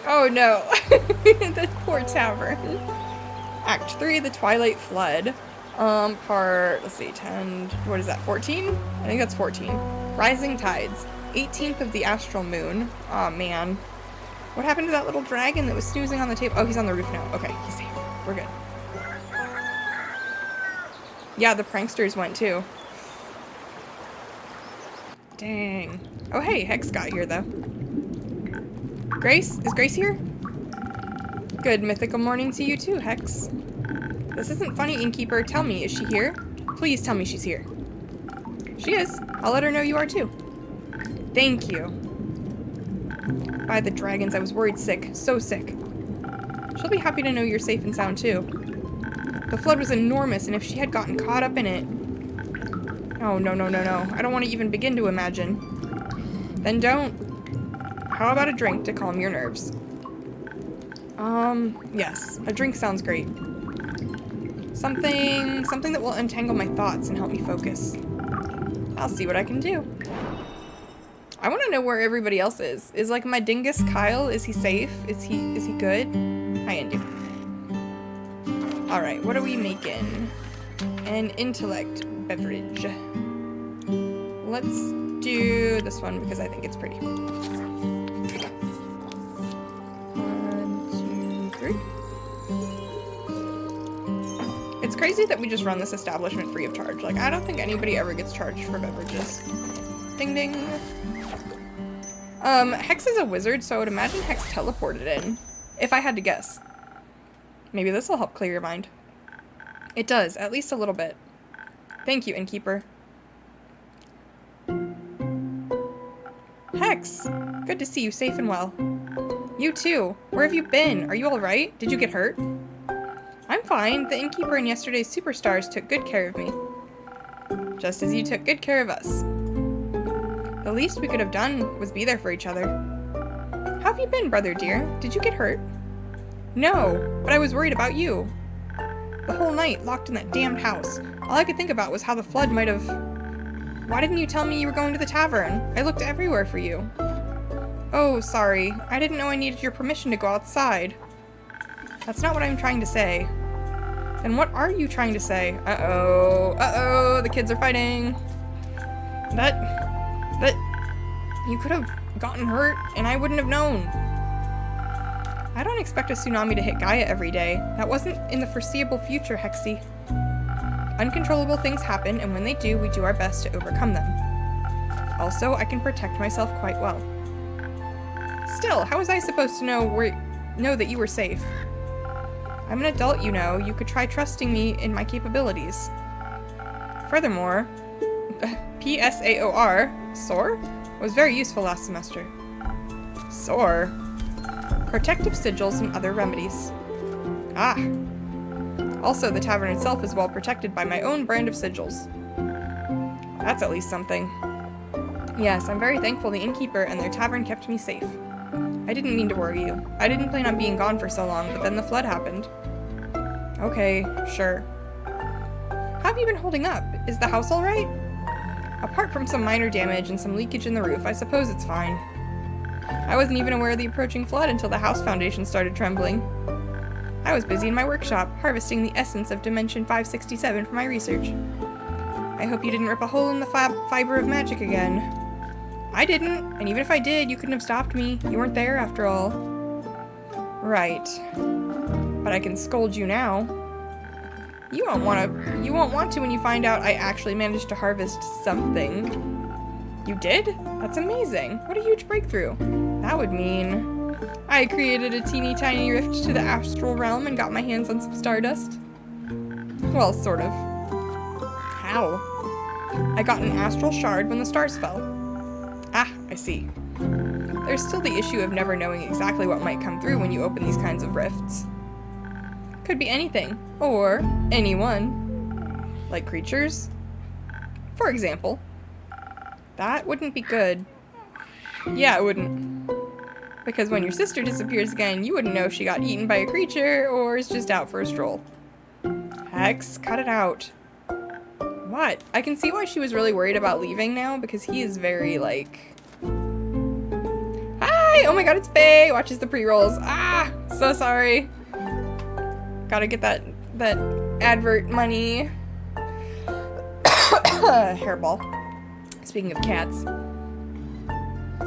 Oh no. The poor tavern. Act 3, the Twilight Flood. Part, let's see, 10, what is that, 14? I think that's 14. Rising Tides. 18th of the Astral Moon. Aw, man. What happened to that little dragon that was snoozing on the table? Oh, he's on the roof now. Okay, he's safe. We're good. Yeah, the pranksters went too. Dang. Oh, hey, Hex got here, though. Grace? Is Grace here? Good mythical morning to you too, Hex. This isn't funny, Innkeeper. Tell me, is she here? Please tell me she's here. She is. I'll let her know you are too. Thank you. By the dragons, I was worried sick. So sick. She'll be happy to know you're safe and sound too. The flood was enormous, and if she had gotten caught up in it... Oh, no, no, no, no. I don't want to even begin to imagine. Then don't. How about a drink to calm your nerves? Yes. A drink sounds great. Something that will untangle my thoughts and help me focus. I'll see what I can do. I want to know where everybody else is. Is, like, my dingus Kyle, is he safe? Is he good? Hi, Andy. Alright, what are we making? An intellect beverage. Let's do this one because I think it's pretty. 1, 2, 3. It's crazy that we just run this establishment free of charge. Like, I don't think anybody ever gets charged for beverages. Ding ding. Hex is a wizard, so I would imagine Hex teleported in. If I had to guess. Maybe this will help clear your mind. It does, at least a little bit. Thank you, Innkeeper. Hex! Good to see you safe and well. You too. Where have you been? Are you alright? Did you get hurt? I'm fine. The Innkeeper and yesterday's superstars took good care of me. Just as you took good care of us. The least we could have done was be there for each other. How have you been, brother dear? Did you get hurt? No, but I was worried about you. The whole night, locked in that damned house. All I could think about was how the flood might have... Why didn't you tell me you were going to the tavern? I looked everywhere for you. Oh, sorry. I didn't know I needed your permission to go outside. That's not what I'm trying to say. Then what are you trying to say? Uh-oh. Uh-oh, the kids are fighting. That you could have gotten hurt and I wouldn't have known. I don't expect a tsunami to hit Gaia every day. That wasn't in the foreseeable future, Hexy. Uncontrollable things happen, and when they do, we do our best to overcome them. Also, I can protect myself quite well. Still, how was I supposed to know that you were safe? I'm an adult, you know. You could try trusting me in my capabilities. Furthermore, PSAOR, SOAR, was very useful last semester. SOAR? Protective sigils and other remedies. Ah. Also, the tavern itself is well protected by my own brand of sigils. That's at least something. Yes, I'm very thankful the innkeeper and their tavern kept me safe. I didn't mean to worry you. I didn't plan on being gone for so long, but then the flood happened. Okay, sure. How have you been holding up? Is the house alright? Apart from some minor damage and some leakage in the roof, I suppose it's fine. I wasn't even aware of the approaching flood until the house foundation started trembling. I was busy in my workshop, harvesting the essence of Dimension 567 for my research. I hope you didn't rip a hole in the fiber of magic again. I didn't, and even if I did, you couldn't have stopped me. You weren't there after all. Right. But I can scold you now. You won't want to when you find out I actually managed to harvest something. You did? That's amazing. What a huge breakthrough. That would mean I created a teeny tiny rift to the astral realm and got my hands on some stardust. Well, sort of. How? I got an astral shard when the stars fell. Ah, I see. There's still the issue of never knowing exactly what might come through when you open these kinds of rifts. Could be anything, or anyone. Like creatures? For example. That wouldn't be good. Yeah, it wouldn't. Because when your sister disappears again, you wouldn't know if she got eaten by a creature or is just out for a stroll. Hex, cut it out. What? I can see why she was really worried about leaving now, because he is very, like... Hi! Hi! Oh my god, it's Faye! Watches the pre-rolls. Ah! So sorry. Gotta get that advert money. Hairball. Speaking of cats.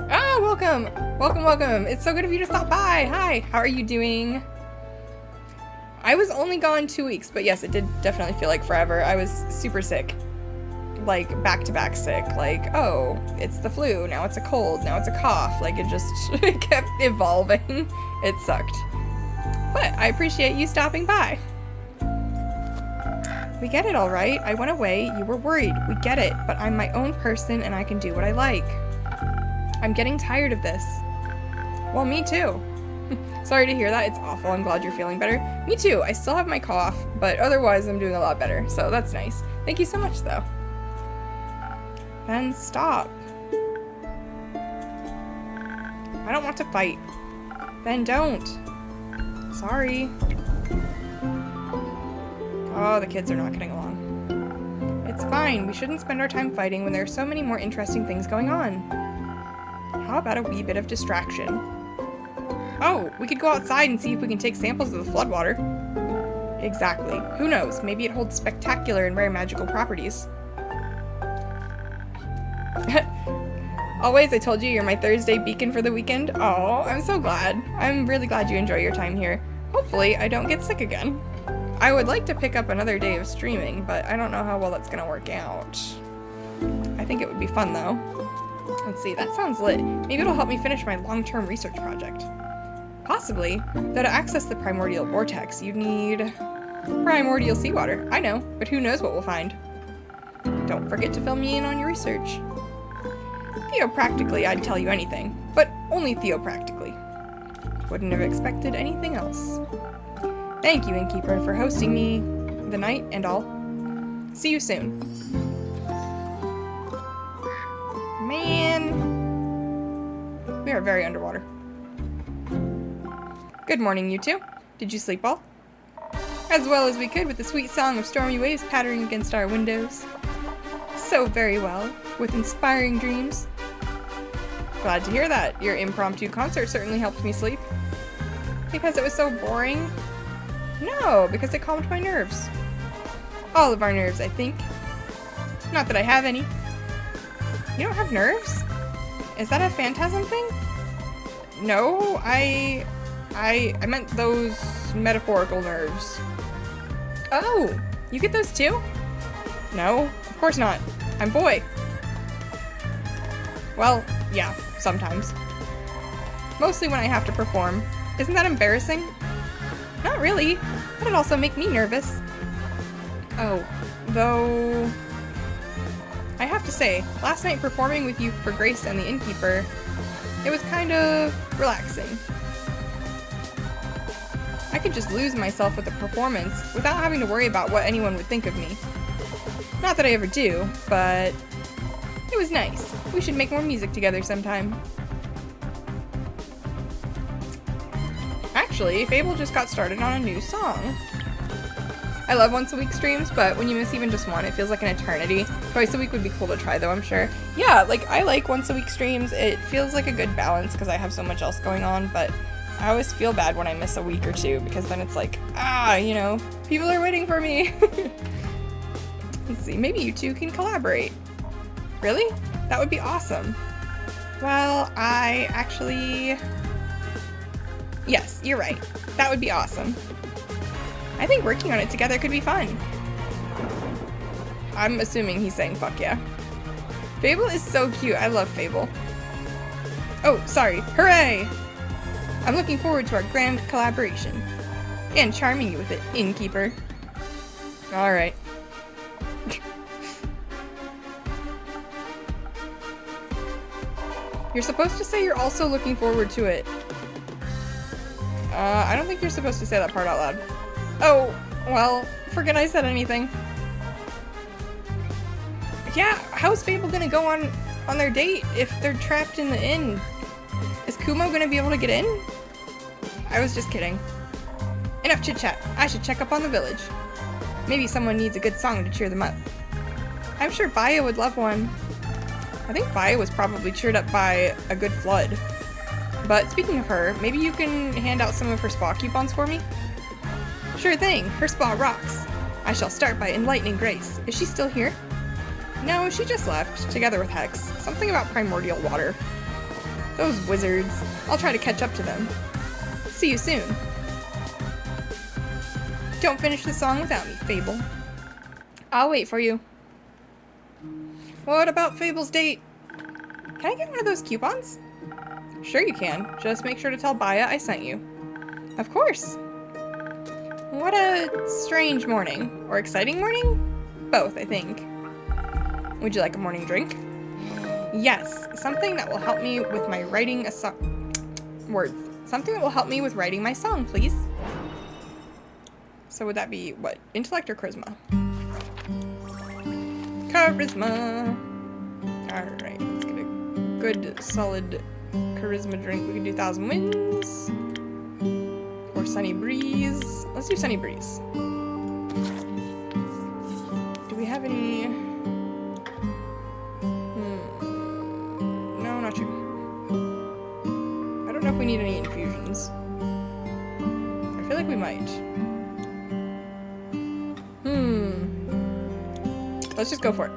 Ah, welcome! Welcome, welcome! It's so good of you to stop by! Hi! How are you doing? I was only gone 2 weeks, but yes, it did definitely feel like forever. I was super sick. Like, back-to-back sick. Like, oh, it's the flu, now it's a cold, now it's a cough. Like, it just it kept evolving. It sucked. But I appreciate you stopping by. We get it, all right. I went away, you were worried. We get it, but I'm my own person and I can do what I like. I'm getting tired of this. Well, me too. Sorry to hear that. It's awful. I'm glad you're feeling better. Me too. I still have my cough, but otherwise I'm doing a lot better, so that's nice. Thank you so much, though. Then stop. I don't want to fight. Then don't. Sorry. Oh, the kids are not getting along. It's fine. We shouldn't spend our time fighting when there are so many more interesting things going on. How about a wee bit of distraction? Oh, we could go outside and see if we can take samples of the floodwater. Exactly. Who knows? Maybe it holds spectacular and rare magical properties. Always, I told you you're my Thursday beacon for the weekend. Oh, I'm so glad. I'm really glad you enjoy your time here. Hopefully, I don't get sick again. I would like to pick up another day of streaming, but I don't know how well that's gonna work out. I think it would be fun, though. Let's see, that sounds lit. Maybe it'll help me finish my long-term research project. Possibly. Though to access the primordial vortex, you'd need primordial seawater. I know, but who knows what we'll find. Don't forget to fill me in on your research. Theopractically, I'd tell you anything, but only theopractically. Wouldn't have expected anything else. Thank you, Innkeeper, for hosting me the night and all. See you soon. Man. We are very underwater. Good morning, you two. Did you sleep well? As well as we could with the sweet song of stormy waves pattering against our windows. So very well, with inspiring dreams. Glad to hear that. Your impromptu concert certainly helped me sleep. Because it was so boring? No, because it calmed my nerves. All of our nerves, I think. Not that I have any. You don't have nerves? Is that a phantasm thing? No, I meant those metaphorical nerves. Oh, you get those too? No, of course not. I'm boy. Well, yeah, sometimes. Mostly when I have to perform. Isn't that embarrassing? Not really, but it also makes me nervous. Oh, though... I have to say, last night performing with you for Grace and the Innkeeper, it was kind of relaxing. I could just lose myself with the performance without having to worry about what anyone would think of me. Not that I ever do, but it was nice. We should make more music together sometime. Actually, Fable just got started on a new song. I love once-a-week streams, but when you miss even just one, it feels like an eternity. Twice a week would be cool to try, though, I'm sure. Yeah, like, I like once-a-week streams. It feels like a good balance because I have so much else going on, but I always feel bad when I miss a week or two because then it's like, you know, people are waiting for me. Let's see, maybe you two can collaborate. Really? That would be awesome. Well, yes, you're right. That would be awesome. I think working on it together could be fun. I'm assuming he's saying fuck yeah. Fable is so cute. I love Fable. Oh, sorry. Hooray! I'm looking forward to our grand collaboration. And charming you with it, Innkeeper. Alright. You're supposed to say you're also looking forward to it. I don't think you're supposed to say that part out loud. Oh, well, forget I said anything. Yeah, how's Fable gonna go on their date if they're trapped in the inn? Is Kumo gonna be able to get in? I was just kidding. Enough chit-chat. I should check up on the village. Maybe someone needs a good song to cheer them up. I'm sure Baya would love one. I think Baya was probably cheered up by a good flood. But speaking of her, maybe you can hand out some of her spa coupons for me? Sure thing, her spa rocks. I shall start by enlightening Grace. Is she still here? No, she just left, together with Hex. Something about primordial water. Those wizards. I'll try to catch up to them. See you soon. Don't finish the song without me, Fable. I'll wait for you. What about Fable's date? Can I get one of those coupons? Sure you can. Just make sure to tell Baya I sent you. Of course. What a strange morning. Or exciting morning? Both, I think. Would you like a morning drink? Yes, something that will help me with my writing a song. Words. Something that will help me with writing my song, please. So would that be, what, intellect or charisma? Charisma! Alright, let's get a good, solid charisma drink. We can do 1,000 Winds. Or Sunny Breeze. Let's do Sunny Breeze. Do we have any... No, not sure. I don't know if we need any infusions. I feel like we might. Let's just go for it.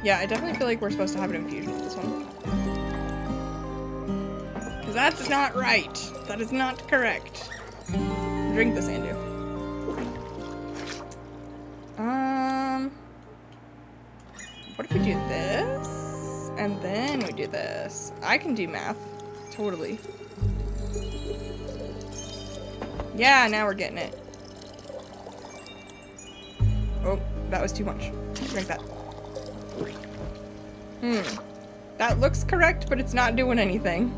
Yeah, I definitely feel like we're supposed to have an infusion with this one. Because that's not right. That is not correct. Drink this, Andu. What if we do this? And then we do this. I can do math. Totally. Yeah, now we're getting it. Oh, that was too much. Drink that. That looks correct, but it's not doing anything.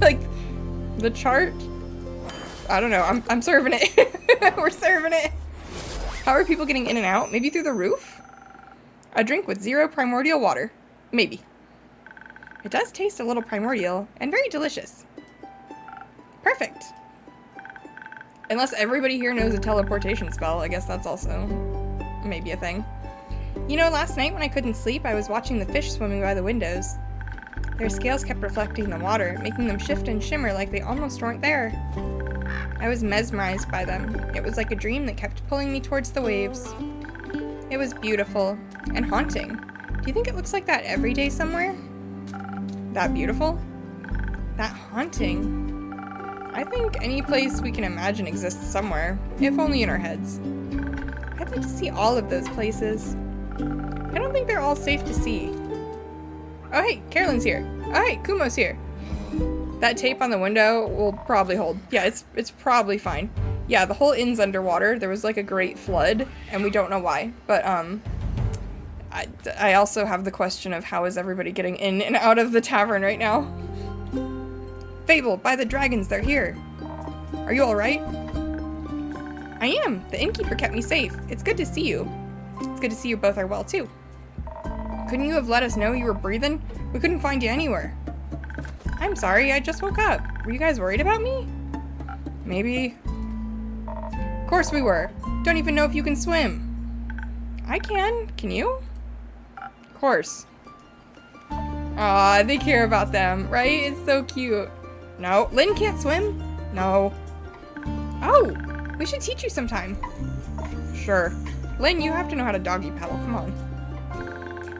Like, the chart? I don't know. I'm serving it. We're serving it. How are people getting in and out? Maybe through the roof? A drink with 0 primordial water. Maybe. It does taste a little primordial and very delicious. Perfect. Unless everybody here knows a teleportation spell, I guess that's also maybe a thing. You know, last night when I couldn't sleep, I was watching the fish swimming by the windows. Their scales kept reflecting the water, making them shift and shimmer like they almost weren't there. I was mesmerized by them. It was like a dream that kept pulling me towards the waves. It was beautiful and haunting. Do you think it looks like that every day somewhere? That beautiful? That haunting? I think any place we can imagine exists somewhere, if only in our heads. I'd like to see all of those places. I don't think they're all safe to see. Oh hey, Caerlin's here. Oh hey, Kumo's here. That tape on the window will probably hold. Yeah, it's probably fine. Yeah, the whole inn's underwater. There was like a great flood, and we don't know why. But I also have the question of how is everybody getting in and out of the tavern right now? Fable, by the dragons, they're here. Are you alright? I am. The innkeeper kept me safe. It's good to see you. It's good to see you both are well, too. Couldn't you have let us know you were breathing? We couldn't find you anywhere. I'm sorry, I just woke up. Were you guys worried about me? Maybe. Of course we were. Don't even know if you can swim. I can. Can you? Of course. Aw, they care about them, right? It's so cute. No, Lynn can't swim? No. Oh, we should teach you sometime. Sure. Lynn, you have to know how to doggy paddle. Come on.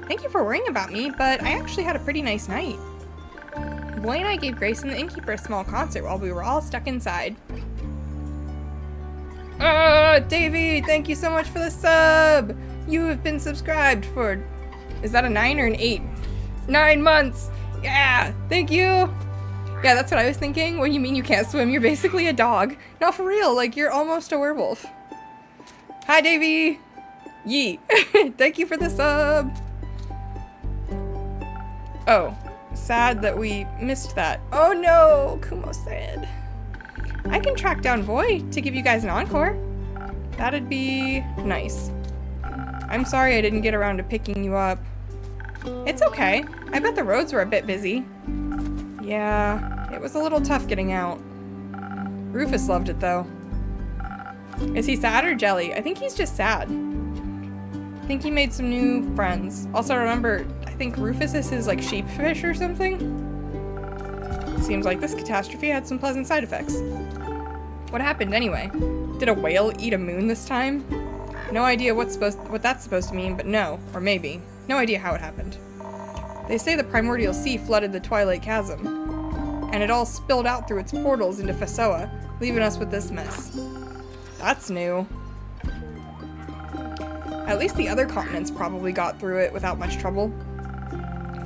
Thank you for worrying about me, but I actually had a pretty nice night. Boy and I gave Grace and the innkeeper a small concert while we were all stuck inside. Davey, thank you so much for the sub! You have been subscribed for... Is that a 9 or an 8? 9 months! Yeah! Thank you! Yeah, that's what I was thinking. What do you mean you can't swim? You're basically a dog. No, for real, like, you're almost a werewolf. Hi, Davey! Yee! Thank you for the sub! Oh. Sad that we missed that. Oh no! Kumo said. I can track down Voy to give you guys an encore. That'd be nice. I'm sorry I didn't get around to picking you up. It's okay. I bet the roads were a bit busy. Yeah, it was a little tough getting out. Rufus loved it though. Is he sad or jelly? I think he's just sad. I think he made some new friends. Also, remember, I think Rufus is his, like, sheepfish or something? Seems like this catastrophe had some pleasant side effects. What happened anyway? Did a whale eat a moon this time? No idea what that's supposed to mean, but no, or maybe. No idea how it happened. They say the primordial sea flooded the Twilight Chasm, and it all spilled out through its portals into Fesoa, leaving us with this mess. That's new. At least the other continents probably got through it without much trouble.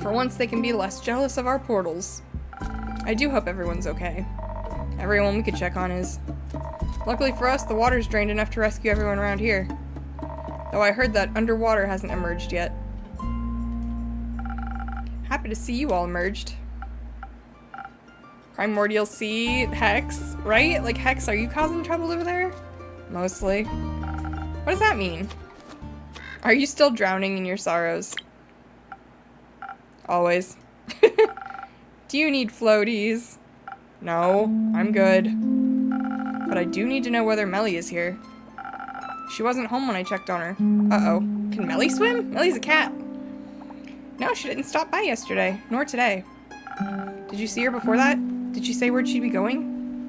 For once, they can be less jealous of our portals. I do hope everyone's okay. Everyone we could check on is. Luckily for us, the water's drained enough to rescue everyone around here. Though I heard that underwater hasn't emerged yet. Happy to see you all emerged. Primordial Sea, Hex, right? Like, Hex, are you causing trouble over there? Mostly. What does that mean? Are you still drowning in your sorrows? Always. Do you need floaties? No, I'm good. But I do need to know whether Melly is here. She wasn't home when I checked on her. Uh-oh. Can Melly swim? Melly's a cat. No, she didn't stop by yesterday, nor today. Did you see her before that? Did she say where'd she be going?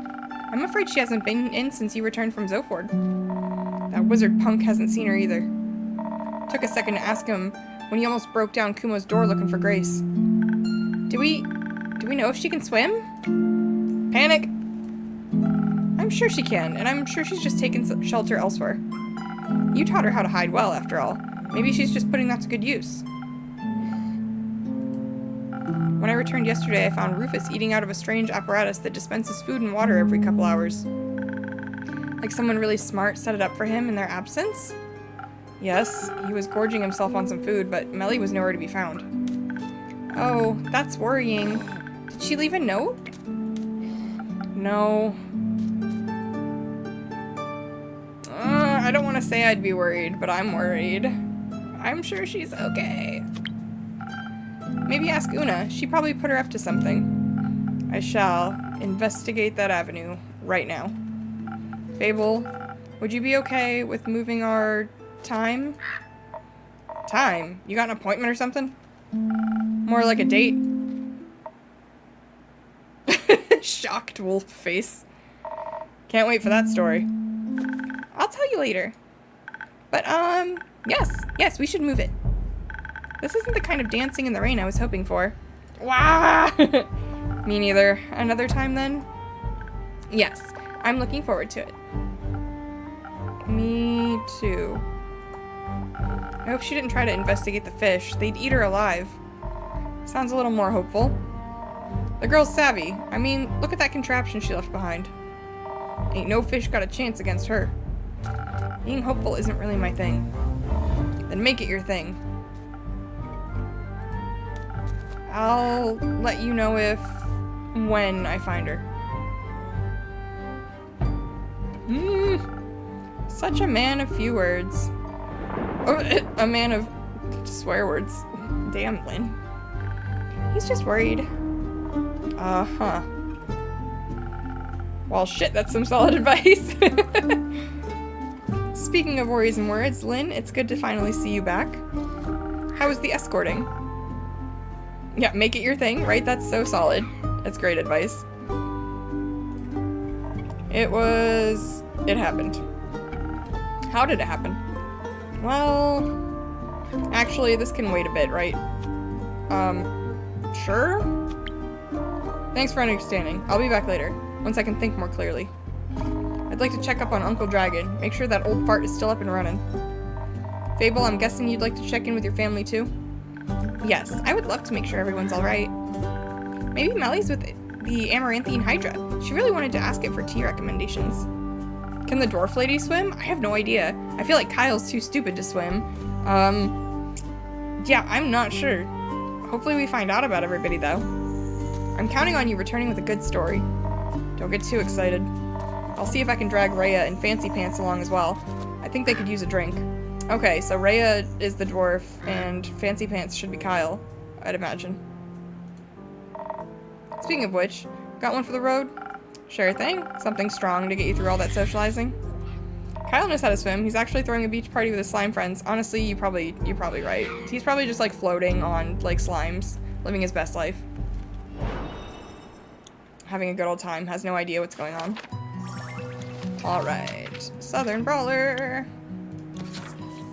I'm afraid she hasn't been in since you returned from Zoford. That wizard punk hasn't seen her either. Took a second to ask him when he almost broke down Kumo's door looking for Grace. Do we know if she can swim? Panic! I'm sure she can, and I'm sure she's just taken shelter elsewhere. You taught her how to hide well, after all. Maybe she's just putting that to good use. When I returned yesterday, I found Rufus eating out of a strange apparatus that dispenses food and water every couple hours. Like someone really smart set it up for him in their absence? Yes, he was gorging himself on some food, but Melly was nowhere to be found. Oh, that's worrying. Did she leave a note? No. I don't want to say I'd be worried, but I'm worried. I'm sure she's okay. Maybe ask Una. She probably put her up to something. I shall investigate that avenue right now. Fable, would you be okay with moving our time? Time? You got an appointment or something? More like a date? Shocked wolf face. Can't wait for that story. I'll tell you later. But, yes, we should move it. This isn't the kind of dancing in the rain I was hoping for. Wah! Me neither. Another time then? Yes, I'm looking forward to it. Me too. I hope she didn't try to investigate the fish. They'd eat her alive. Sounds a little more hopeful. The girl's savvy. I mean, look at that contraption she left behind. Ain't no fish got a chance against her. Being hopeful isn't really my thing. Then make it your thing. I'll let you know when I find her. Such a man of few words. Oh, a man of swear words. Damn, Lynn. He's just worried. Uh-huh. Well, shit, that's some solid advice. Speaking of worries and words, Lynn, it's good to finally see you back. How was the escorting? Yeah, make it your thing, right? That's so solid. That's great advice. It happened. How did it happen? Well, actually, this can wait a bit, right? Sure? Thanks for understanding. I'll be back later, once I can think more clearly. I'd like to check up on Uncle Dragon, make sure that old fart is still up and running. Fable, I'm guessing you'd like to check in with your family too? Yes, I would love to make sure everyone's alright. Maybe Melly's with the Amaranthine Hydra. She really wanted to ask it for tea recommendations. Can the dwarf lady swim? I have no idea. I feel like Kyle's too stupid to swim. Yeah, I'm not sure. Hopefully we find out about everybody though. I'm counting on you returning with a good story. Don't get too excited. I'll see if I can drag Rhea and Fancy Pants along as well. I think they could use a drink. Okay, so Rhea is the dwarf, and Fancy Pants should be Kyle, I'd imagine. Speaking of which, got one for the road? Sure thing. Something strong to get you through all that socializing. Kyle knows how to swim. He's actually throwing a beach party with his slime friends. Honestly, you're probably right. He's probably just like floating on like slimes, living his best life. Having a good old time, has no idea what's going on. Alright. Southern Brawler.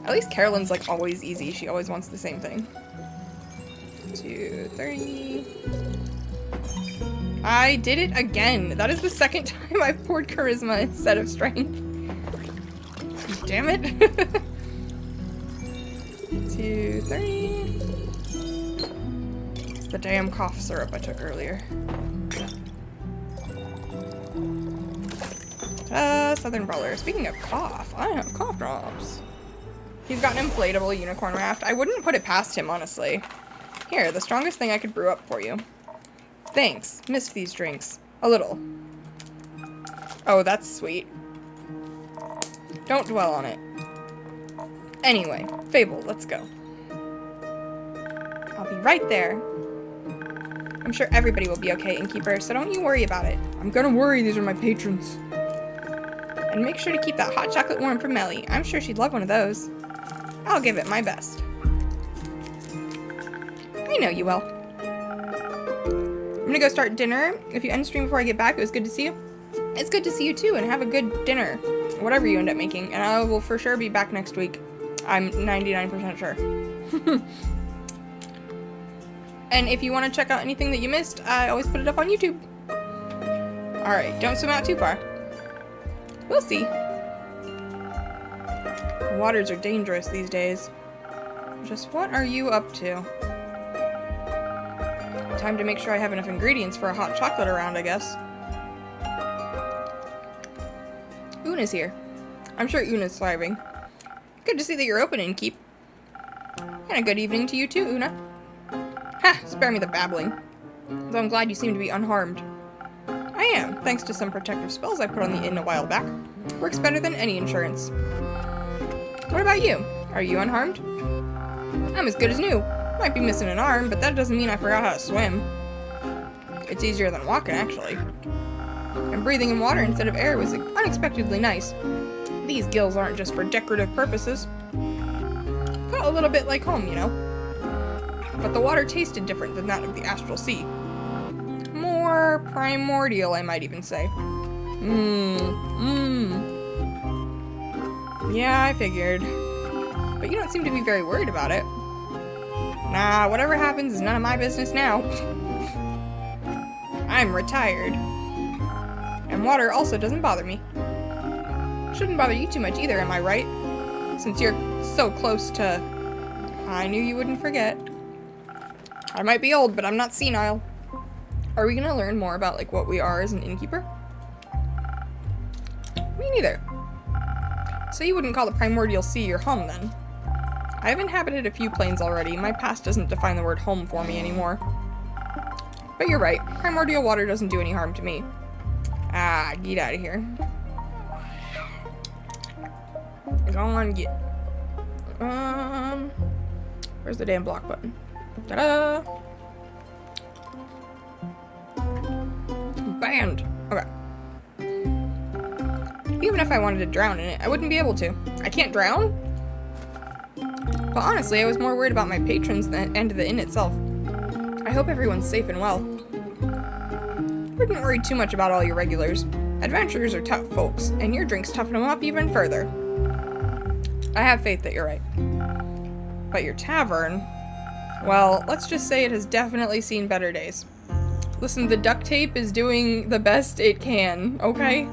At least Caerlin's like always easy. She always wants the same thing. 2, 3. I did it again. That is the second time I've poured charisma instead of strength. Damn it. 2, 3. It's the damn cough syrup I took earlier. Southern Brawler. Speaking of cough, I have cough drops. He's got an inflatable unicorn raft. I wouldn't put it past him, honestly. Here, the strongest thing I could brew up for you. Thanks. Missed these drinks. A little. Oh, that's sweet. Don't dwell on it. Anyway, Fable, let's go. I'll be right there. I'm sure everybody will be okay, Innkeeper, so don't you worry about it. I'm gonna worry, these are my patrons. And make sure to keep that hot chocolate warm for Melly. I'm sure she'd love one of those. I'll give it my best. I know you will. I'm gonna go start dinner. If you end stream before I get back, it was good to see you. It's good to see you too, and have a good dinner. Whatever you end up making. And I will for sure be back next week. I'm 99% sure. And if you want to check out anything that you missed, I always put it up on YouTube. Alright, don't swim out too far. We'll see. The waters are dangerous these days. Just what are you up to? Time to make sure I have enough ingredients for a hot chocolate around, I guess. Una's here. I'm sure Una's thriving. Good to see that you're open, Innkeep. And a good evening to you too, Una. Ha! Spare me the babbling. Though I'm glad you seem to be unharmed. I am, thanks to some protective spells I put on the inn a while back. Works better than any insurance. What about you? Are you unharmed? I'm as good as new. Might be missing an arm, but that doesn't mean I forgot how to swim. It's easier than walking, actually. And breathing in water instead of air was unexpectedly nice. These gills aren't just for decorative purposes. Felt a little bit like home, you know. But the water tasted different than that of the astral sea. More primordial, I might even say. Yeah, I figured. But you don't seem to be very worried about it. Nah, whatever happens is none of my business now. I'm retired. And water also doesn't bother me. Shouldn't bother you too much either, am I right? Since you're so close to... I knew you wouldn't forget. I might be old, but I'm not senile. Are we gonna learn more about, like, what we are as an innkeeper? Me neither. So you wouldn't call the primordial sea your home, then? I've inhabited a few planes already. My past doesn't define the word home for me anymore. But you're right. Primordial water doesn't do any harm to me. Ah, get out of here. Go on, get. Where's the damn block button? Ta-da! Banned! Okay. Even if I wanted to drown in it, I wouldn't be able to. I can't drown? But honestly, I was more worried about my patrons and the inn itself. I hope everyone's safe and well. Wouldn't worry too much about all your regulars. Adventurers are tough folks, and your drinks toughen them up even further. I have faith that you're right. But your tavern... Well, let's just say it has definitely seen better days. Listen, the duct tape is doing the best it can, okay?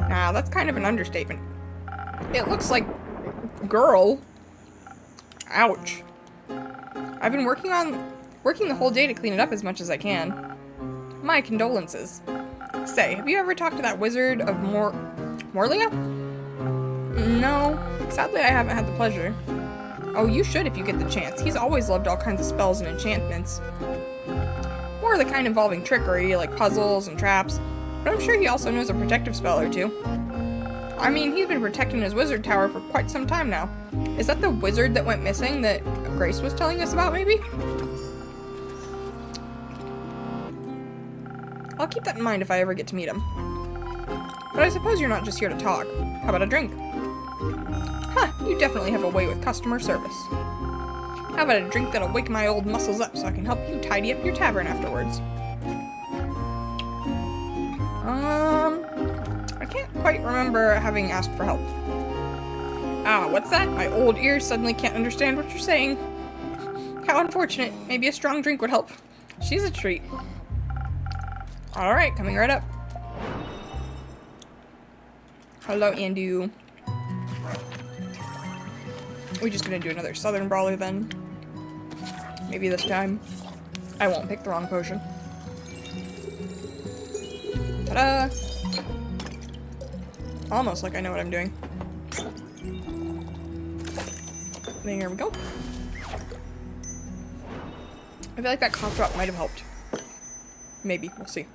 Nah, that's kind of an understatement. It looks like... Girl. Ouch. I've been working the whole day to clean it up as much as I can. My condolences. Say, have you ever talked to that wizard of Morlia? No. Sadly, I haven't had the pleasure. Oh, you should if you get the chance. He's always loved all kinds of spells and enchantments. More the kind involving trickery, like puzzles and traps. But I'm sure he also knows a protective spell or two. I mean, he's been protecting his wizard tower for quite some time now. Is that the wizard that went missing that Grace was telling us about, maybe? I'll keep that in mind if I ever get to meet him. But I suppose you're not just here to talk. How about a drink? Huh, you definitely have a way with customer service. How about a drink that'll wake my old muscles up so I can help you tidy up your tavern afterwards? I can't quite remember having asked for help. Ah, what's that? My old ears suddenly can't understand what you're saying. How unfortunate. Maybe a strong drink would help. She's a treat. Alright, coming right up. Hello, Andu. We're just gonna do another Southern Brawler then. Maybe this time I won't pick the wrong potion. Ta-da! Almost like I know what I'm doing. There we go. I feel like that cough drop might have helped. Maybe. We'll see.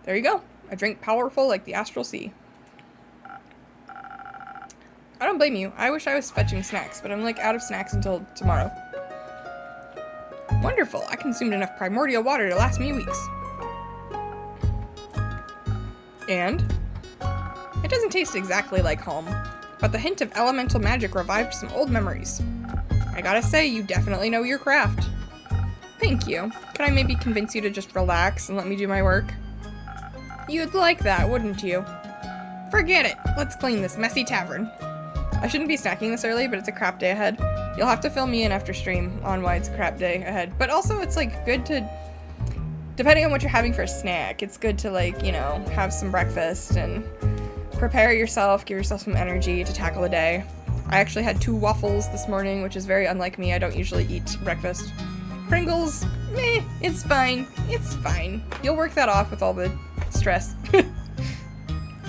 There you go. A drink powerful like the astral sea. I don't blame you. I wish I was fetching snacks, but I'm like out of snacks until tomorrow. Wonderful. I consumed enough primordial water to last me weeks. And it doesn't taste exactly like home, but the hint of elemental magic revived some old memories. I gotta say, you definitely know your craft. Thank you. Can I maybe convince you to just relax and let me do my work? You'd like that, wouldn't you? Forget it. Let's clean this messy tavern. I shouldn't be snacking this early, but it's a crap day ahead. You'll have to fill me in after stream on why it's a crap day ahead. But also, it's like good to, depending on what you're having for a snack, it's good to like, you know, have some breakfast and prepare yourself, give yourself some energy to tackle the day. I actually had 2 waffles this morning, which is very unlike me. I don't usually eat breakfast. Pringles, meh, it's fine. It's fine. You'll work that off with all the stress.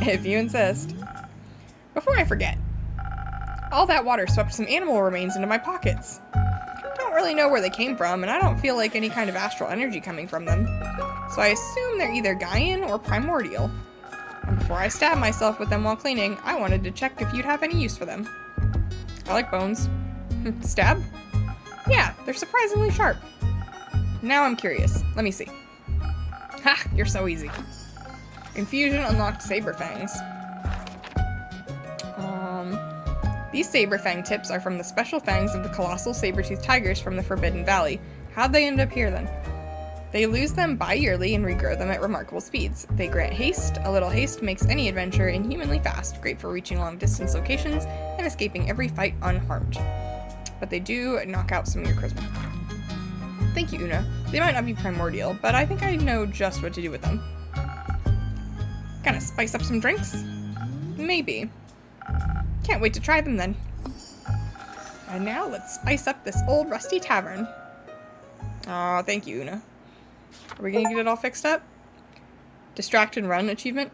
If you insist. Before I forget, all that water swept some animal remains into my pockets. Don't really know where they came from, and I don't feel like any kind of astral energy coming from them. So I assume they're either Gaian or primordial. And before I stab myself with them while cleaning, I wanted to check if you'd have any use for them. I like bones. Stab? Yeah, they're surprisingly sharp. Now I'm curious. Let me see. Ha! You're so easy. Infusion unlocked saber fangs. These saber fang tips are from the special fangs of the colossal saber-toothed tigers from the Forbidden Valley. How'd they end up here then? They lose them bi-yearly and regrow them at remarkable speeds. They grant haste. A little haste makes any adventure inhumanly fast, great for reaching long-distance locations and escaping every fight unharmed. But they do knock out some of your charisma. Thank you, Una. They might not be primordial, but I think I know just what to do with them. Gonna spice up some drinks? Maybe. Can't wait to try them then. And now let's spice up this old rusty tavern. Aw, thank you, Una. Are we gonna get it all fixed up? Distract and run achievement?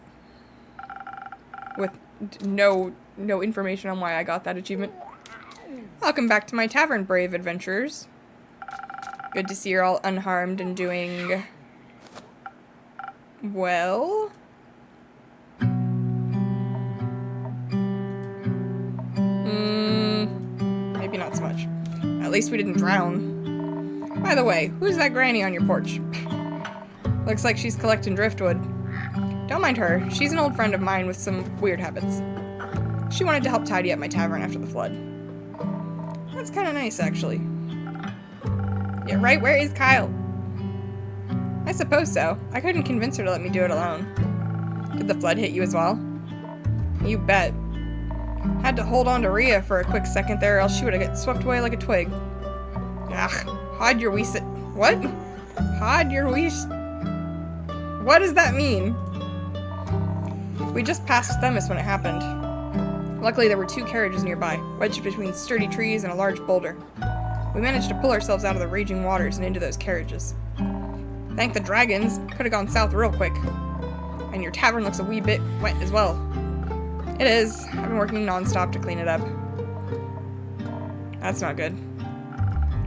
With no information on why I got that achievement. Welcome back to my tavern, brave adventurers. Good to see you're all unharmed and doing well. Maybe not so much. At least we didn't drown. By the way, who's that granny on your porch? Looks like she's collecting driftwood. Don't mind her. She's an old friend of mine with some weird habits. She wanted to help tidy up my tavern after the flood. That's kind of nice, actually. Yeah, right? Where is Kyle? I suppose so. I couldn't convince her to let me do it alone. Did the flood hit you as well? You bet. Had to hold on to Rhea for a quick second there, or else she would have got swept away like a twig. Ugh, hide your wee what? Hide your wee what does that mean? We just passed Themis when it happened. Luckily, there were 2 carriages nearby, wedged between sturdy trees and a large boulder. We managed to pull ourselves out of the raging waters and into those carriages. Thank the dragons, could have gone south real quick. And your tavern looks a wee bit wet as well. It is. I've been working non-stop to clean it up. That's not good.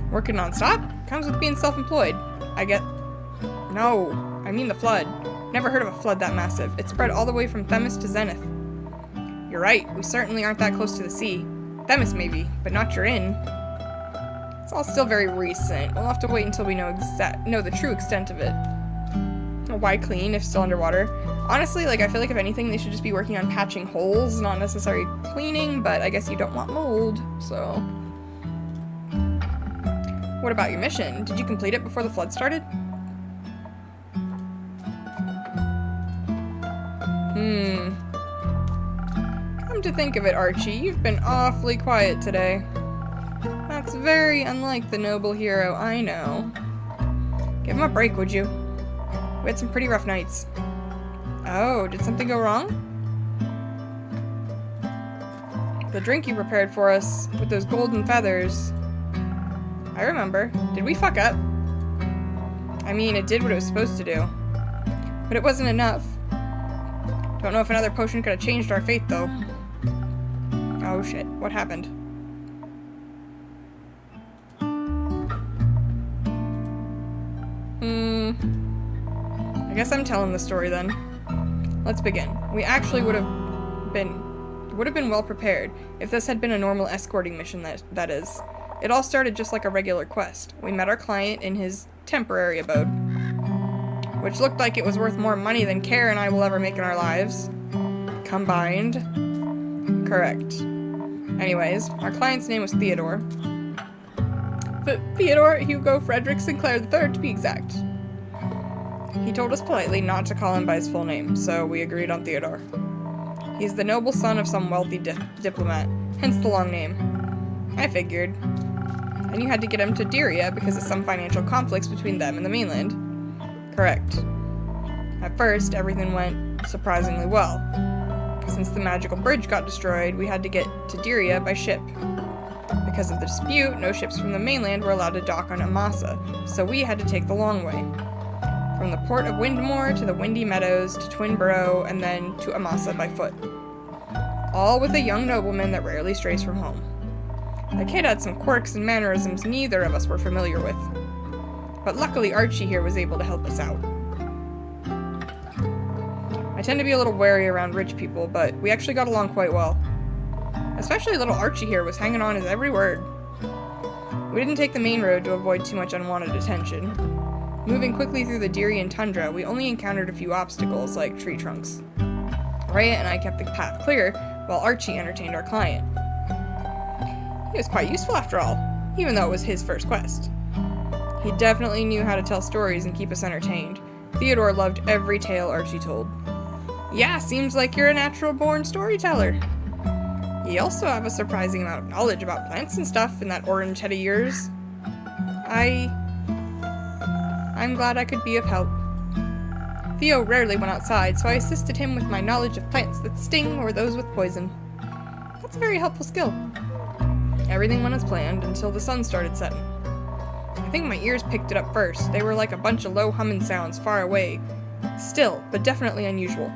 Working non-stop? Comes with being self-employed. I get... No, I mean the flood. Never heard of a flood that massive. It spread all the way from Themis to Zenith. You're right, we certainly aren't that close to the sea. Themis maybe, but not your inn. It's all still very recent. We'll have to wait until we know the true extent of it. Why clean if still underwater? Honestly, like, I feel like if anything, they should just be working on patching holes, not necessarily cleaning, but I guess you don't want mold, so. What about your mission? Did you complete it before the flood started? Come to think of it, Archie, you've been awfully quiet today. That's very unlike the noble hero I know. Give him a break, would you? We had some pretty rough nights. Oh, did something go wrong? The drink you prepared for us with those golden feathers. I remember. Did we fuck up? I mean, it did what it was supposed to do. But it wasn't enough. Don't know if another potion could have changed our fate, though. Oh shit, what happened? I guess I'm telling the story then. Let's begin. We actually would have been well prepared if this had been a normal escorting mission, that is. It all started just like a regular quest. We met our client in his temporary abode, which looked like it was worth more money than Care and I will ever make in our lives. Combined. Correct. Anyways, our client's name was Theodore. Theodore Hugo Frederick Sinclair III, to be exact. He told us politely not to call him by his full name, so we agreed on Theodore. He's the noble son of some wealthy diplomat, hence the long name. I figured. And you had to get him to Rhea because of some financial conflicts between them and the mainland. Correct. At first, everything went surprisingly well. Since the magical bridge got destroyed, we had to get to Rhea by ship. Because of the dispute, no ships from the mainland were allowed to dock on Amasa, so we had to take the long way. From the port of Windmore to the Windy Meadows to Twinborough and then to Amasa by foot. All with a young nobleman that rarely strays from home. The kid had some quirks and mannerisms neither of us were familiar with. But luckily Archie here was able to help us out. I tend to be a little wary around rich people, but we actually got along quite well. Especially little Archie here was hanging on his every word. We didn't take the main road to avoid too much unwanted attention. Moving quickly through the Dirian tundra, we only encountered a few obstacles, like tree trunks. Rhea and I kept the path clear, while Archie entertained our client. He was quite useful after all, even though it was his first quest. He definitely knew how to tell stories and keep us entertained. Theodore loved every tale Archie told. Yeah, seems like you're a natural-born storyteller. You also have a surprising amount of knowledge about plants and stuff in that orange head of yours. I'm glad I could be of help. Theo rarely went outside, so I assisted him with my knowledge of plants that sting or those with poison. That's a very helpful skill. Everything went as planned until the sun started setting. I think my ears picked it up first. They were like a bunch of low humming sounds far away. Still, but definitely unusual.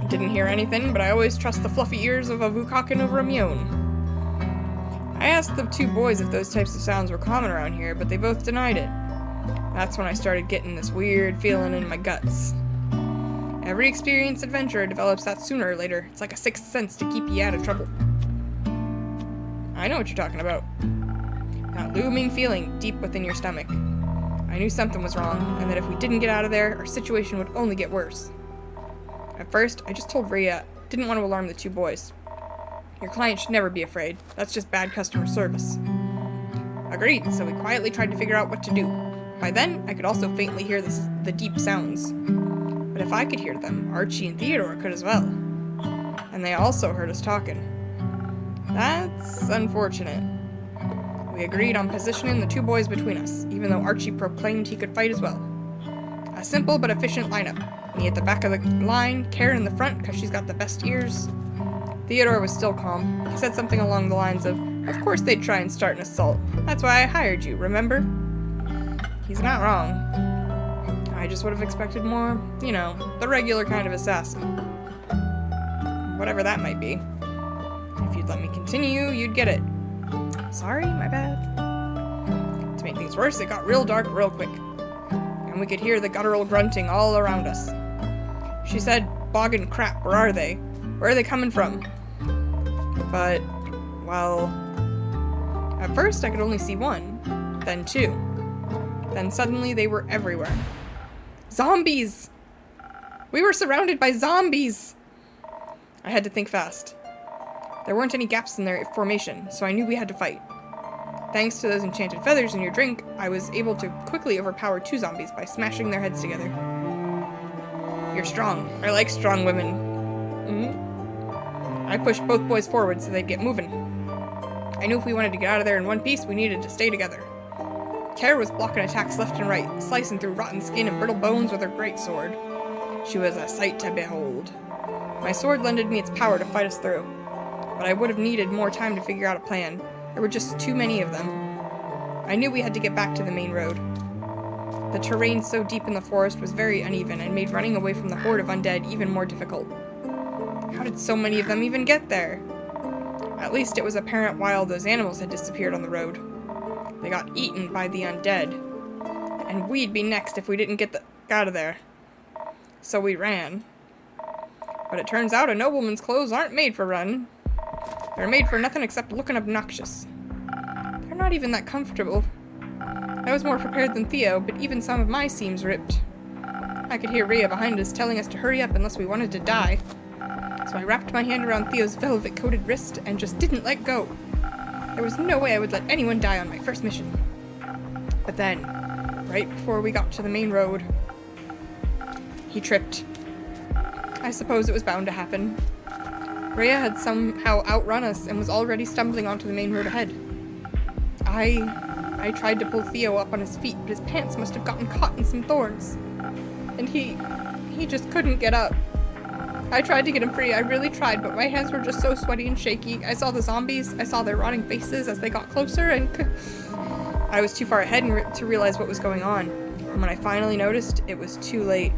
Didn't hear anything, but I always trust the fluffy ears of a vukakin over a meon. I asked the two boys if those types of sounds were common around here, but they both denied it. That's when I started getting this weird feeling in my guts. Every experienced adventurer develops that sooner or later. It's like a sixth sense to keep you out of trouble. I know what you're talking about. That looming feeling deep within your stomach. I knew something was wrong, and that if we didn't get out of there, our situation would only get worse. At first, I just told Rhea, didn't want to alarm the two boys. Your client should never be afraid. That's just bad customer service. Agreed, so we quietly tried to figure out what to do. By then, I could also faintly hear the deep sounds. But if I could hear them, Archie and Theodore could as well. And they also heard us talking. That's unfortunate. We agreed on positioning the two boys between us, even though Archie proclaimed he could fight as well. A simple but efficient lineup. Me at the back of the line, Caerlin in the front because she's got the best ears. Theodore was still calm. He said something along the lines of course they'd try and start an assault. That's why I hired you, remember? He's not wrong. I just would have expected more, the regular kind of assassin. Whatever that might be. If you'd let me continue, you'd get it. Sorry, my bad. To make things worse, it got real dark real quick. And we could hear the guttural grunting all around us. She said, "Boggin' crap, where are they? Where are they coming from?" But, well... At first, I could only see one, then two. Then suddenly, they were everywhere. Zombies! We were surrounded by zombies! I had to think fast. There weren't any gaps in their formation, so I knew we had to fight. Thanks to those enchanted feathers in your drink, I was able to quickly overpower 2 zombies by smashing their heads together. You're strong. I like strong women. I pushed both boys forward so they'd get moving. I knew if we wanted to get out of there in one piece, we needed to stay together. Caer was blocking attacks left and right, slicing through rotten skin and brittle bones with her greatsword. She was a sight to behold. My sword lended me its power to fight us through, but I would have needed more time to figure out a plan. There were just too many of them. I knew we had to get back to the main road. The terrain so deep in the forest was very uneven and made running away from the horde of undead even more difficult. How did so many of them even get there? At least it was apparent why all those animals had disappeared on the road. They got eaten by the undead. And we'd be next if we didn't get out of there. So we ran. But it turns out a nobleman's clothes aren't made for running. They're made for nothing except looking obnoxious. They're not even that comfortable. I was more prepared than Theo, but even some of my seams ripped. I could hear Rhea behind us telling us to hurry up unless we wanted to die. So I wrapped my hand around Theo's velvet-coated wrist and just didn't let go. There was no way I would let anyone die on my first mission. But then, right before we got to the main road, he tripped. I suppose it was bound to happen. Rhea had somehow outrun us and was already stumbling onto the main road ahead. I tried to pull Theo up on his feet, but his pants must have gotten caught in some thorns. And he just couldn't get up. I tried to get him free, I really tried, but my hands were just so sweaty and shaky. I saw the zombies, I saw their rotting faces as they got closer, and I was too far ahead to realize what was going on. And when I finally noticed, it was too late.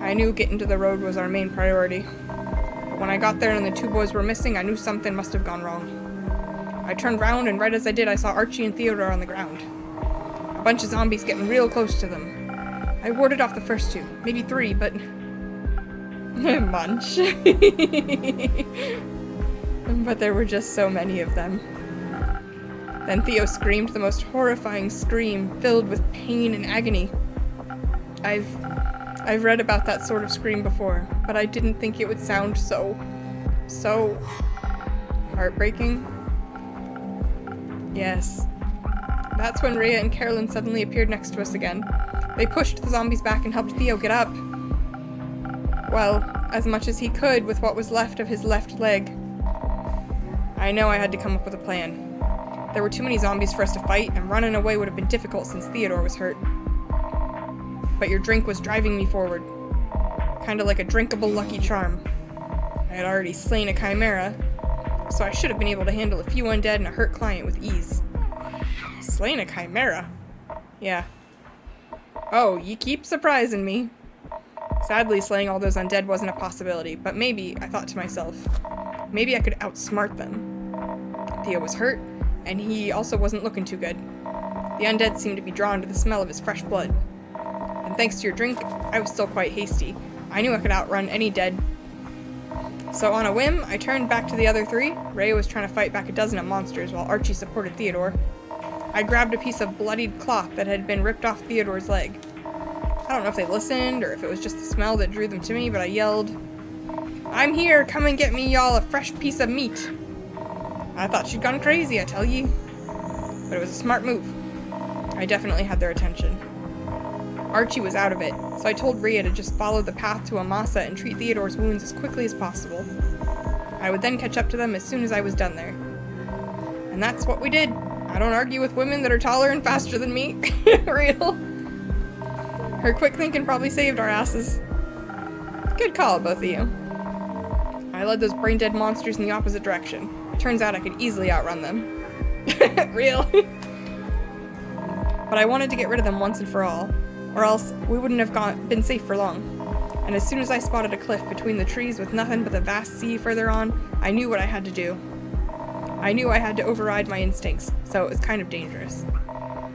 I knew getting to the road was our main priority. But when I got there and the 2 boys were missing, I knew something must have gone wrong. I turned round, and right as I did, I saw Archie and Theodore on the ground. A bunch of zombies getting real close to them. I warded off the first 2, maybe 3, but... Munch. But there were just so many of them. Then Theo screamed the most horrifying scream, filled with pain and agony. I've read about that sort of scream before, but I didn't think it would sound so heartbreaking. Yes. That's when Rhea and Caerlin suddenly appeared next to us again. They pushed the zombies back and helped Theo get up. Well, as much as he could with what was left of his left leg. I know I had to come up with a plan. There were too many zombies for us to fight, and running away would have been difficult since Theodore was hurt. But your drink was driving me forward. Kinda like a drinkable Lucky Charm. I had already slain a chimera, so I should have been able to handle a few undead and a hurt client with ease. Slain a chimera? Yeah. Oh, you keep surprising me. Sadly, slaying all those undead wasn't a possibility, but maybe, I thought to myself, maybe I could outsmart them. Theo was hurt, and he also wasn't looking too good. The undead seemed to be drawn to the smell of his fresh blood. And thanks to your drink, I was still quite hasty. I knew I could outrun any dead. So on a whim, I turned back to the other 3. Rhea was trying to fight back a dozen of monsters while Archie supported Theodore. I grabbed a piece of bloodied cloth that had been ripped off Theodore's leg. I don't know if they listened or if it was just the smell that drew them to me, but I yelled, "I'm here! Come and get me, y'all, a fresh piece of meat!" I thought she'd gone crazy, I tell ye. But it was a smart move. I definitely had their attention. Archie was out of it, so I told Rhea to just follow the path to Amasa and treat Theodore's wounds as quickly as possible. I would then catch up to them as soon as I was done there. And that's what we did. I don't argue with women that are taller and faster than me. Real. Her quick thinking probably saved our asses. Good call, both of you. I led those brain-dead monsters in the opposite direction. Turns out I could easily outrun them. Real. But I wanted to get rid of them once and for all, or else we wouldn't have been safe for long. And as soon as I spotted a cliff between the trees with nothing but the vast sea further on, I knew what I had to do. I knew I had to override my instincts, so it was kind of dangerous.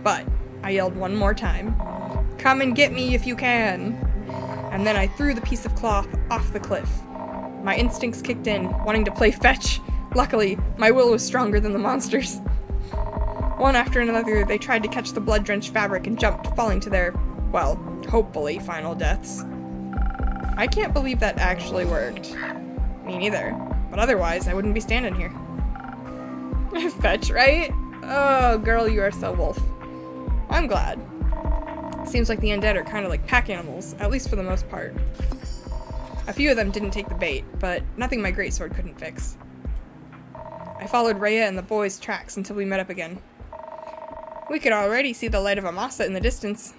But I yelled one more time, "Come and get me if you can!" And then I threw the piece of cloth off the cliff. My instincts kicked in, wanting to play fetch. Luckily, my will was stronger than the monsters. One after another, they tried to catch the blood-drenched fabric and jumped, falling to their, well, hopefully, final deaths. I can't believe that actually worked. Me neither. But otherwise, I wouldn't be standing here. Fetch, right? Oh, girl, you are so wolf. I'm glad. Seems like the undead are kind of like pack animals, at least for the most part. A few of them didn't take the bait, but nothing my greatsword couldn't fix. I followed Rhea and the boys' tracks until we met up again. We could already see the light of Amasa in the distance.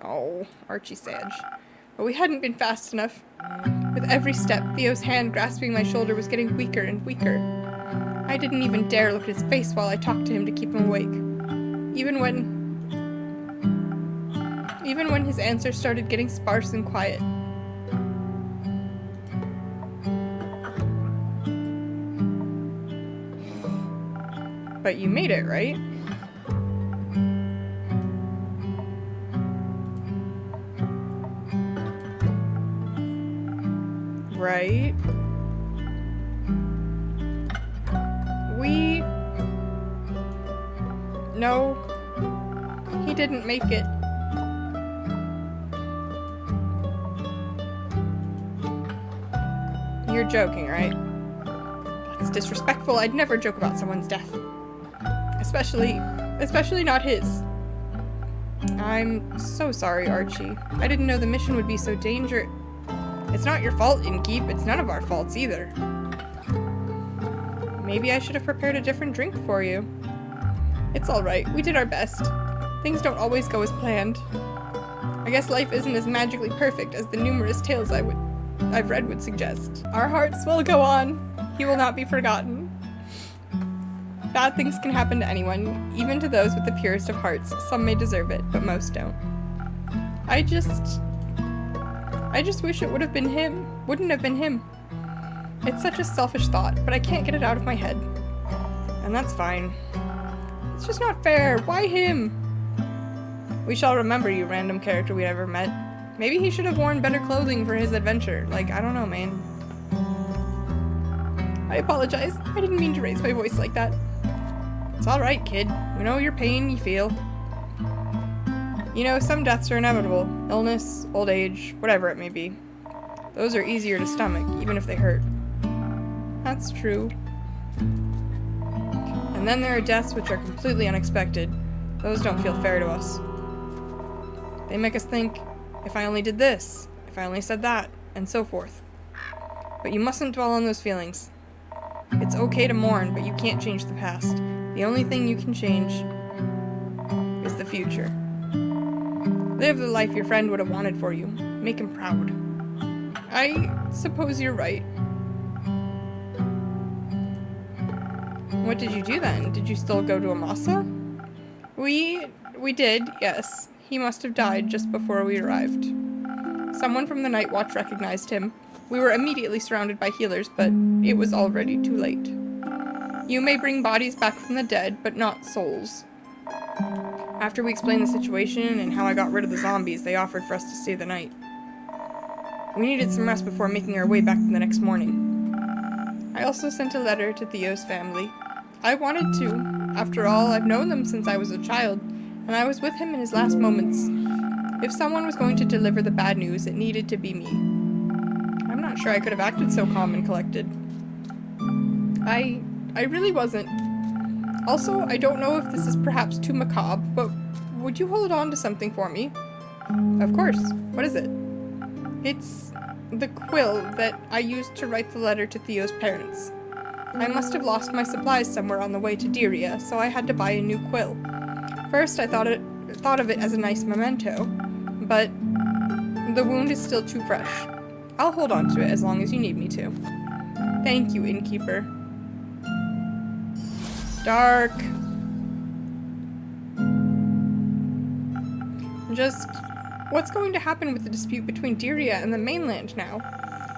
Oh, Archie Sage. But we hadn't been fast enough. With every step, Theo's hand grasping my shoulder was getting weaker and weaker. I didn't even dare look at his face while I talked to him to keep him awake. Even when his answers started getting sparse and quiet. But you made it, right? Right? No, he didn't make it. You're joking, right? That's disrespectful. I'd never joke about someone's death. Especially not his. I'm so sorry, Archie. I didn't know the mission would be so dangerous. It's not your fault, Innkeep. It's none of our faults either. Maybe I should have prepared a different drink for you. It's alright. We did our best. Things don't always go as planned. I guess life isn't as magically perfect as the numerous tales I've read would suggest. Our hearts will go on. He will not be forgotten. Bad things can happen to anyone, even to those with the purest of hearts. Some may deserve it, but most don't. I just wish it would have been him. Wouldn't have been him. It's such a selfish thought, but I can't get it out of my head. And that's fine. It's just not fair. Why him? We shall remember you, random character we ever met. Maybe he should have worn better clothing for his adventure. Like, I don't know, man. I apologize. I didn't mean to raise my voice like that. It's alright, kid. We know your pain you feel. You know, some deaths are inevitable. Illness, old age, whatever it may be. Those are easier to stomach, even if they hurt. That's true. And then there are deaths which are completely unexpected. Those don't feel fair to us. They make us think, if I only did this, if I only said that, and so forth. But you mustn't dwell on those feelings. It's okay to mourn, but you can't change the past. The only thing you can change is the future. Live the life your friend would have wanted for you. Make him proud. I suppose you're right. What did you do then? Did you still go to Amasa? We did, yes. He must have died just before we arrived. Someone from the Night Watch recognized him. We were immediately surrounded by healers, but it was already too late. You may bring bodies back from the dead, but not souls. After we explained the situation and how I got rid of the zombies, they offered for us to stay the night. We needed some rest before making our way back the next morning. I also sent a letter to Theo's family. I wanted to. After all, I've known them since I was a child, and I was with him in his last moments. If someone was going to deliver the bad news, it needed to be me. I'm not sure I could have acted so calm and collected. I really wasn't. Also, I don't know if this is perhaps too macabre, but would you hold on to something for me? Of course. What is it? It's the quill that I used to write the letter to Theo's parents. I must have lost my supplies somewhere on the way to Rhea, so I had to buy a new quill. First, I thought of it as a nice memento, but the wound is still too fresh. I'll hold on to it as long as you need me to. Thank you, Innkeeper. Dark. Just, what's going to happen with the dispute between Rhea and the mainland now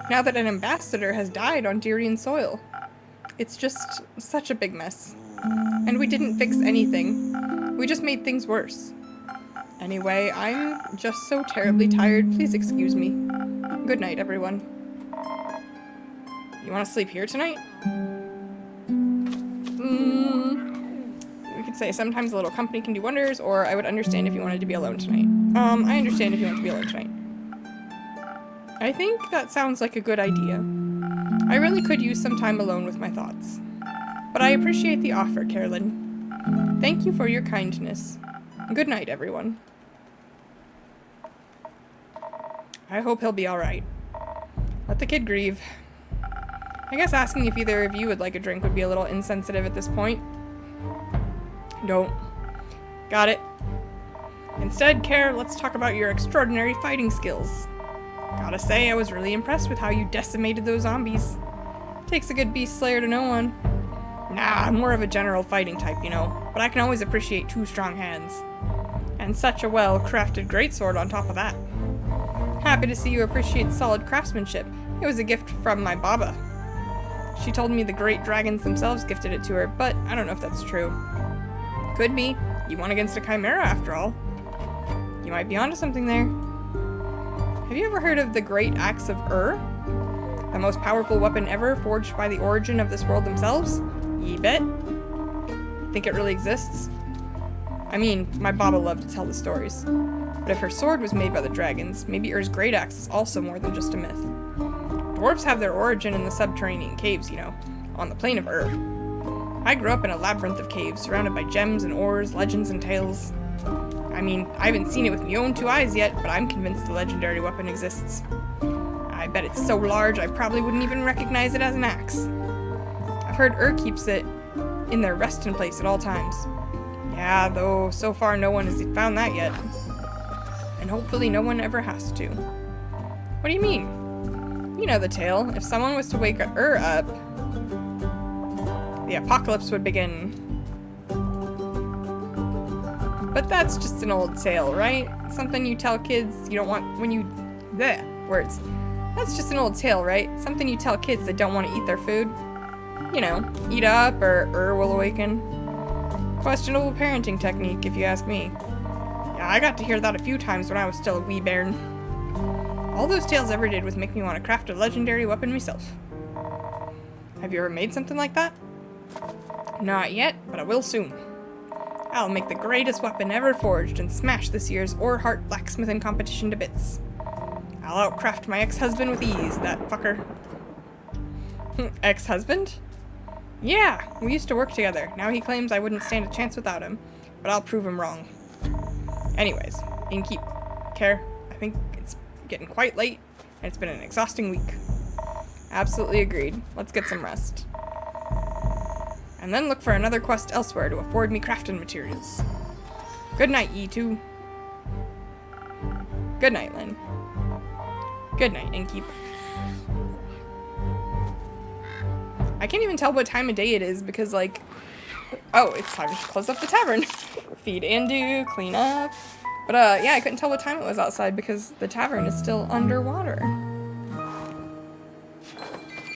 that an ambassador has died on Dirian soil? It's just such a big mess. And we didn't fix anything. We just made things worse. Anyway, I'm just so terribly tired. Please excuse me. Good night, everyone. You want to sleep here tonight? We could say sometimes a little company can do wonders, or I would understand if you wanted to be alone tonight. I understand if you want to be alone tonight. I think that sounds like a good idea. I really could use some time alone with my thoughts. But I appreciate the offer, Caerlin. Thank you for your kindness. Good night, everyone. I hope he'll be alright. Let the kid grieve. I guess asking if either of you would like a drink would be a little insensitive at this point. Don't. Got it. Instead, Care, let's talk about your extraordinary fighting skills. Gotta say, I was really impressed with how you decimated those zombies. Takes a good beast slayer to know one. Nah, I'm more of a general fighting type, you know, but I can always appreciate 2 strong hands. And such a well-crafted greatsword on top of that. Happy to see you appreciate solid craftsmanship. It was a gift from my Baba. She told me the great dragons themselves gifted it to her, but I don't know if that's true. Could be. You won against a chimera, after all. You might be onto something there. Have you ever heard of the Great Axe of The most powerful weapon ever, forged by the origin of this world themselves? Ye bet. Think it really exists? I mean, my Baba loved to tell the stories. But if her sword was made by the dragons, maybe Great Axe is also more than just a myth. Dwarves have their origin in the subterranean caves, you know, on the plane of I grew up in a labyrinth of caves, surrounded by gems and ores, legends and tales. I mean, I haven't seen it with my own 2 eyes yet, but I'm convinced the legendary weapon exists. I bet it's so large I probably wouldn't even recognize it as an axe. I've heard keeps it in their resting place at all times. Yeah, though so far no one has found that yet. And hopefully no one ever has to. What do you mean? You know the tale. If someone was to wake up, the apocalypse would begin. But that's just an old tale, right? Something you tell kids you don't want when you... words. That's just an old tale, right? Something you tell kids that don't want to eat their food. You know, eat up or will awaken. Questionable parenting technique, if you ask me. Yeah, I got to hear that a few times when I was still a wee bairn. All those tales ever did was make me want to craft a legendary weapon myself. Have you ever made something like that? Not yet, but I will soon. I'll make the greatest weapon ever forged and smash this year's Orhart blacksmithing competition to bits. I'll outcraft my ex-husband with ease, that fucker. Ex-husband? Yeah, we used to work together. Now he claims I wouldn't stand a chance without him, but I'll prove him wrong. Anyways, innkeep. Care, I think it's getting quite late, and it's been an exhausting week. Absolutely agreed. Let's get some rest. And then look for another quest elsewhere to afford me crafting materials. Good night, ye two. Good night, Lynn. Good night, innkeep. I can't even tell what time of day it is because, like... Oh, it's time to close up the tavern. Feed Andu, clean up. But, yeah, I couldn't tell what time it was outside because the tavern is still underwater.